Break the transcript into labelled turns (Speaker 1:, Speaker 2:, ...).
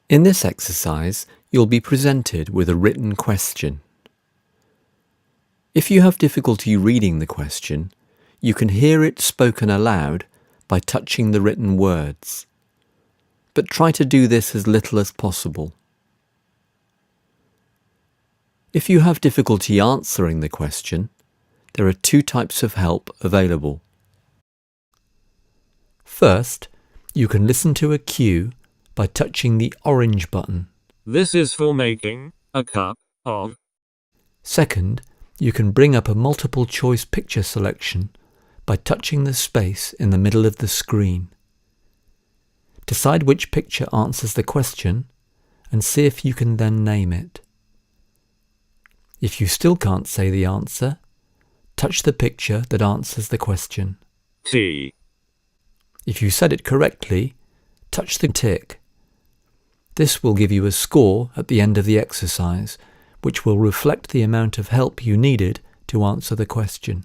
Speaker 1: In this exercise, you'll be presented with a written question. If you have difficulty reading the question, you can hear it spoken aloud by touching the written words, but try to do this as little as possible. If you have difficulty answering the question, there are two types of help available. First, you can listen to a cue by touching the orange button.
Speaker 2: This is for making a cup of.
Speaker 1: Second, you can bring up a multiple choice picture selection by touching the space in the middle of the screen. Decide which picture answers the question and see if you can then name it. If you still can't say the answer, touch the picture that answers the question.
Speaker 2: T.
Speaker 1: If you said it correctly, touch the tick. This will give you a score at the end of the exercise, which will reflect the amount of help you needed to answer the question.